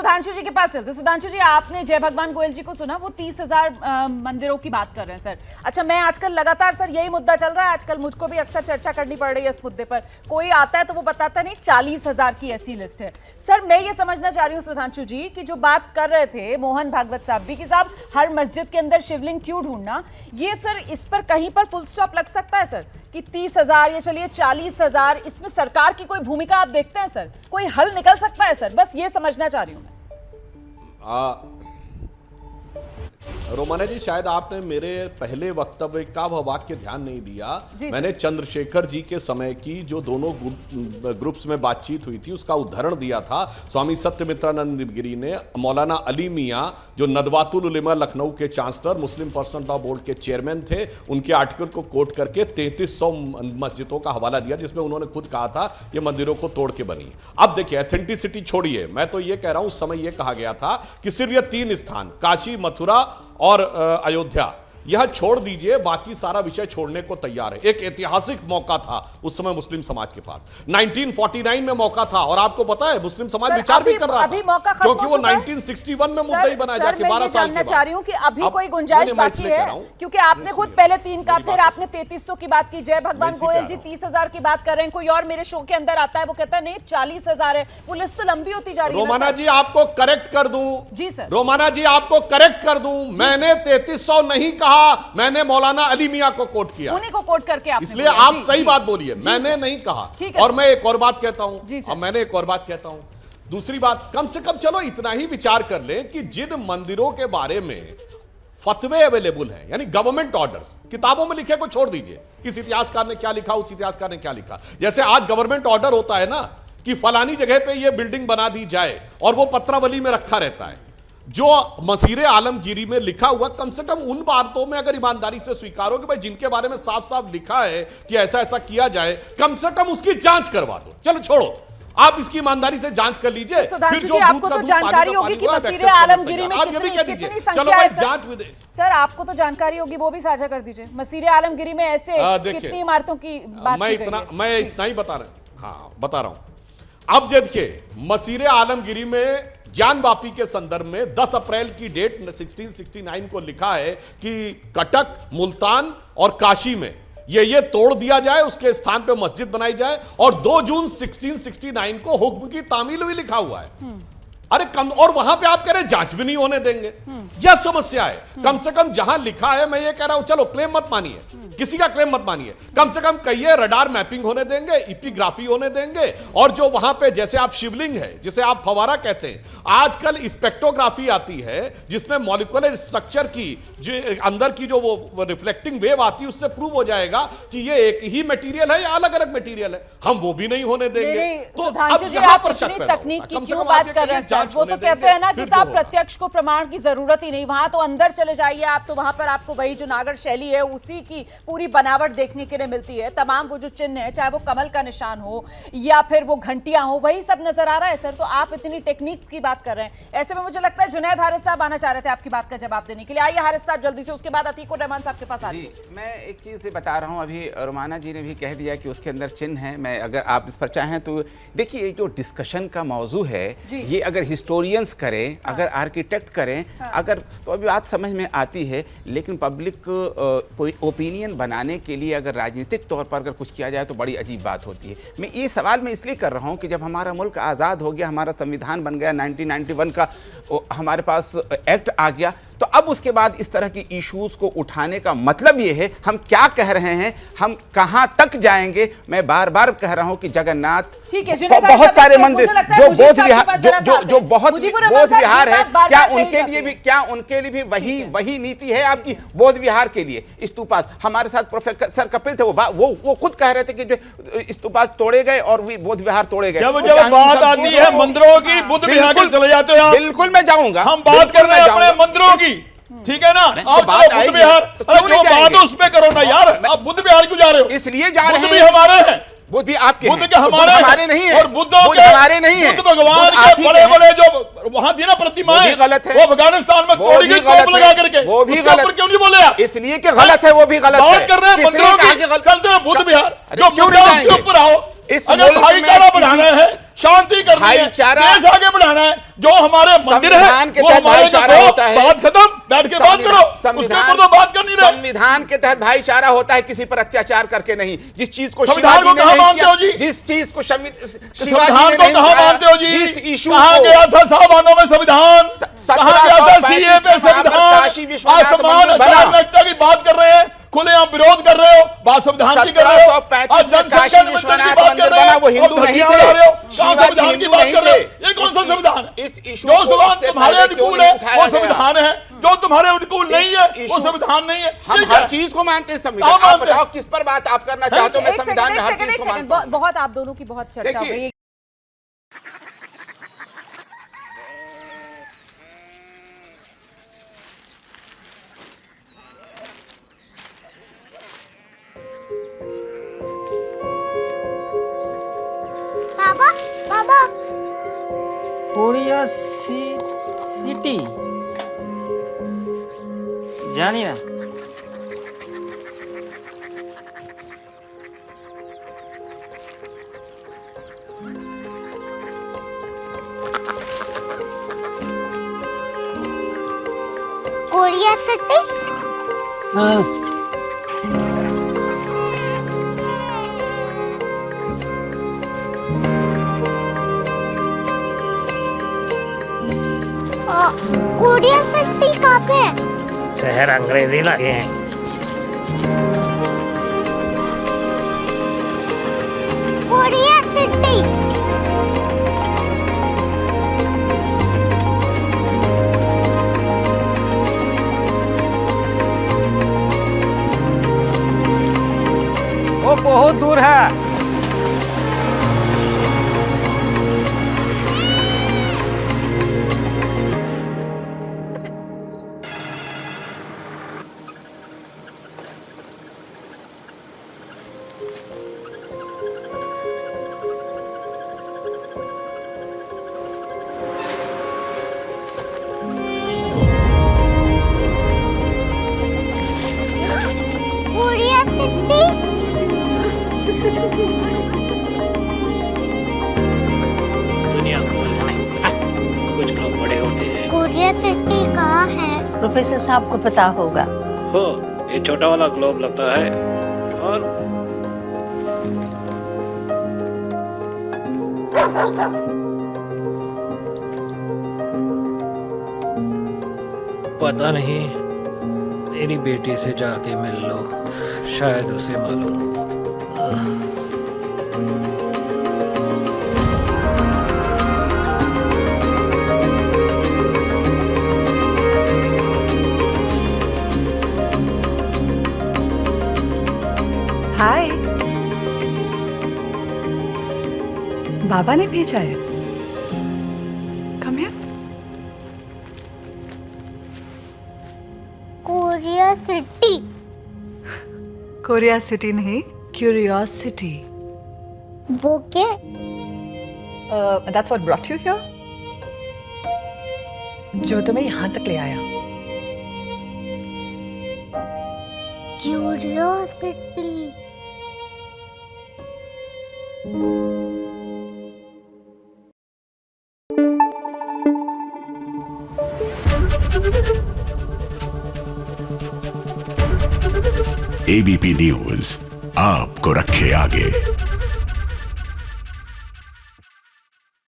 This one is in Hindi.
सुधांशु जी के पास चलते। सुधांशु जी, आपने जय भगवान गोयल जी को सुना, वो 30,000 मंदिरों की बात कर रहे हैं सर। अच्छा, मैं आजकल लगातार सर यही मुद्दा चल रहा है, आजकल मुझको भी अक्सर चर्चा करनी पड़ रही है इस मुद्दे पर। कोई आता है तो वो बताता नहीं 40,000 की ऐसी लिस्ट है। सर मैं ये समझना चाह रही हूँ सुधांशु जी कि जो बात कर रहे थे मोहन भागवत साहब भी कि साहब हर मस्जिद के अंदर शिवलिंग क्यों ढूंढना, ये सर इस पर कहीं पर फुल स्टॉप लग सकता है सर कि 30,000 या चलिए 40,000, इसमें सरकार की कोई भूमिका आप देखते हैं सर? कोई हल निकल सकता है सर? बस ये समझना चाह रही हूं मैं। रोमाना जी, शायद आपने मेरे पहले वक्तव्य का वह वाक्य ध्यान नहीं दिया। मैंने चंद्रशेखर जी के समय की जो दोनों ग्रुप्स में बातचीत हुई थी उसका उदाहरण दिया था। स्वामी सत्यमित्रानंद गिरी ने मौलाना अली मियां, जो नदवातुल उलेमा लखनऊ के चांसलर, मुस्लिम पर्सनल लॉ बोर्ड के चेयरमैन थे, उनके आर्टिकल को कोट करके 3300 मस्जिदों का हवाला दिया, जिसमें उन्होंने खुद कहा था ये मंदिरों को तोड़ के बनी। अब देखिए, एथेंटिसिटी छोड़िए, मैं तो ये कह रहा हूं उस समय ये कहा गया था कि सिर्फ ये 3 स्थान काशी, मथुरा और अयोध्या, यह छोड़ दीजिए, बाकी सारा विषय छोड़ने को तैयार है। एक ऐतिहासिक मौका था उस समय मुस्लिम समाज के पास, 1949 में मौका था, और आपको पता है मुस्लिम समाज विचार भी कर रहा था, क्योंकि वो 1961 में मुद्दा ही बना जाके 12 साल के बाद। चाह रही हूं कि अभी कोई गुंजाइश बाकी है, क्योंकि आपने खुद पहले 3 का, फिर आपने 3300 की बात की, जय भगवान गोयल जी 30,000 की बात कर रहे हैं, कोई और मेरे शो के अंदर आता है वो कहता है नहीं 40,000 है, वो लिस्ट तो लंबी होती जा रही है। रोमाना जी आपको करेक्ट कर दूं, जी सर, रोमाना जी आपको करेक्ट कर दूं, मैंने 3300 नहीं कहा, मैंने मौलाना अली मियां को कोट किया, उन्हीं को कोट करके आपने, इसलिए आप सही बात बोलिए, मैंने नहीं कहा। और मैं एक और बात कहता हूं, अब मैंने एक और बात कहता हूं, दूसरी बात, कम से कम चलो इतना ही विचार कर ले कि जिन मंदिरों के बारे में फतवे अवेलेबल हैं, यानी गवर्नमेंट ऑर्डर्स, किताबों में लिखे को छोड़ दीजिए, इस इतिहासकार ने क्या लिखा, उस इतिहासकार ने क्या लिखा, जैसे आज गवर्नमेंट ऑर्डर होता है ना कि फलानी जगह पे ये बिल्डिंग बना दी जाए, और वो पत्रावली में रखा रहता है, जो मसीरे आलमगीरी में लिखा हुआ, कम से कम उन बातों में अगर ईमानदारी से स्वीकारो कि भाई जिनके बारे में साफ साफ लिखा है कि ऐसा ऐसा किया जाए, कम से कम उसकी जांच करवा दो। चलो छोड़ो, आप इसकी ईमानदारी से जांच कर लीजिए, फिर जो आपको तो जानकारी होगी कि मसीरे आलमगीरी में कितनी संख्या है सर? सर आपको तो जानकारी होगी, वो भी साझा कर दीजिए। मसीरे आलमगीरी में ऐसे कितनी इमारतों की बात की गई है? मैं इतना ही बता रहा हूं। अब देखिए, मसीरे आलमगीरी में ज्ञान वापी के संदर्भ में 10 अप्रैल की डेट 1669 को लिखा है कि कटक, मुल्तान और काशी में ये तोड़ दिया जाए, उसके स्थान पे मस्जिद बनाई जाए, और 2 जून 1669 को हुक्म की तामील भी लिखा हुआ है। अरे कम, और वहां पे आप कह रहे जांच भी नहीं होने देंगे, यह समस्या है। कम से कम जहां लिखा है, मैं ये कह रहा हूं, चलो क्लेम मत मानिए, किसी का क्लेम मत मानिए, कम से कम कहिए रडार मैपिंग होने देंगे, इपिग्राफी होने देंगे, और जो वहां पे जैसे आप शिवलिंग है, जिसे आप फवारा कहते हैं, आजकल स्पेक्ट्रोग्राफी आती है जिसमें मॉलिक्यूलर स्ट्रक्चर की जो अंदर की जो वो रिफ्लेक्टिंग वेव आती है, उससे प्रूव हो जाएगा कि ये एक ही मटेरियल है या अलग अलग मटेरियल है। हम वो भी नहीं होने देंगे। तो अब यहां पर शक पैदा तकनीक की क्यों बात कर रहे हैं? वो तो कहते हैं ना कि साहब प्रत्यक्ष को प्रमाण की जरूरत ही नहीं, वहां तो अंदर चले जाइए आप, तो वहां पर आपको वही जो नागर शैली है उसी की पूरी बनावट देखने के लिए मिलती है। तमाम वो जो चिन्ह है, चाहे वो कमल का निशान हो या फिर वो घंटियां हो, वही सब नजर आ रहा है सर। तो आप इतनी टेक्निक की बात कर रहे हैं, ऐसे में मुझे लगता है जुनैद हारिस साहब आना चाह रहे थे आपकी बात का जवाब देने के लिए। आइए हारिस साहब जल्दी से, उसके बाद अतीकुर रहमान साहब के पास आइए। मैं एक चीज बता रहा हूं, अभी रोमाना जी ने भी कह दिया कि उसके अंदर चिन्ह है। मैं अगर आप इस पर चाहें तो देखिए, जो डिस्कशन का मौजू है ये अगर हिस्टोरियंस करें, अगर आर्किटेक्ट करें, अगर तो अभी बात समझ में आती है, लेकिन पब्लिक ओपिनियन बनाने के लिए अगर राजनीतिक तौर पर अगर कुछ किया जाए तो बड़ी अजीब बात होती है। मैं ये सवाल मैं इसलिए कर रहा हूं कि जब हमारा मुल्क आज़ाद हो गया, हमारा संविधान बन गया, 1991 का हमारे पास एक्ट आ गया, तो अब उसके बाद इस तरह की इश्यूज को उठाने का मतलब ये है हम क्या कह रहे हैं, हम कहां तक जाएंगे। मैं बार बार कह रहा हूं कि जगन्नाथ, बहुत सारे मंदिर जो बोध विहार, जो बहुत बोध विहार है, क्या उनके लिए भी वही नीति है आपकी? बोध विहार के लिए स्तूपा, हमारे साथ प्रोफेसर कपिल थे, वो खुद कह रहे थे कि जो स्तूपा तोड़े गए और बोध विहार तोड़े गए। जब बात आती है मंदिरों की, बुद्ध विहार के चले जाते हो। बिल्कुल मैं जाऊंगा, हम बात कर रहे हैं अपने मंदिरों की, ठीक है ना? आप बुद्ध विहार, बात उसमें करो ना यार, आप बुद्ध विहार क्यों जा रहे हो? इसलिए जा रहे हैं, बुद्ध भी हमारे हैं, बुद्ध भी आपके, बुद्ध के हमारे नहीं है, और बुद्ध हमारे नहीं है। बुद्ध भगवान के बड़े-बड़े जो वहां थी ना प्रतिमाएं, गलत है, वो अफगानिस्तान में तोड़ी गई तोप लगा करके, वो भी गलत। क्यों नहीं बोले आप? इसलिए कि गलत है, वो भी गलत है। बात कर रहे हैं मंदिरों की, चलते हैं बुद्ध विहार, जो क्यों नहीं जाएंगे? ऊपर आओ, इस अगर भाईचारा बढ़ाना है, शांति करनी है, देश आगे बढ़ाना है। जो हमारे मंदिर है वो हमारे होता है, बात खत्म, बैठ के बात करो, उसके ऊपर तो बात करनी रहे। संविधान के तहत भाईचारा होता है, किसी पर अत्याचार करके नहीं। जिस चीज को संविधान को कहां मानते हो जी? जिस चीज को संविधान को कहां मानते हो जी? जिस इशू कहां गया था साहबानों में संविधान, कहां गया था सीए पे संविधान? आसमान चाणक्य की बात कर रहे हैं, खुलेआम विरोध कर रहे हो, बात संविधान की कर रहे हो। 1735 में काशी विश्वनाथ मंदिर बना, वो हिंदू नहीं थे, संविधान की बात कर रहे हो। ये कौन सा संविधान है? इस इशू जो संविधान तुम्हारे अनुकूल है वो संविधान है, जो तुम्हारे अनुकूल नहीं है वो संविधान नहीं है। हम हर चीज को मानते हैं संविधान। आप बताओ किस पर बात आप करना चाहते हो? मैं संविधान में हर चीज को मानता हूं। बहुत आप दोनों की बहुत चर्चा हो गई। बाबा बाबा कोरिया सिटी जानी ना। कोरिया सिटी हाँ कोरिया सिटी कहाँ पे है? शहर अंग्रेजी लगे हैं। कोरिया सिटी वो बहुत दूर है। कोरिया सिटी दुनिया को कुछ लोग बड़े होते हैं। कोरिया सिटी कहाँ है? प्रोफेसर साहब को पता होगा। हो, ये छोटा वाला ग्लोब लगता है और पता नहीं, मेरी बेटी से जाके मिल लो, शायद उसे मालूम हो। हाय, बाबा ने भेजा है। Come here. Korea city Korea city नहीं, क्यूरियोसिटी। वो क्या? That's what brought you here, जो तुम्हें यहाँ तक ले आया। क्यूरियोसिटी एबीपी न्यूज आपको रखे आगे।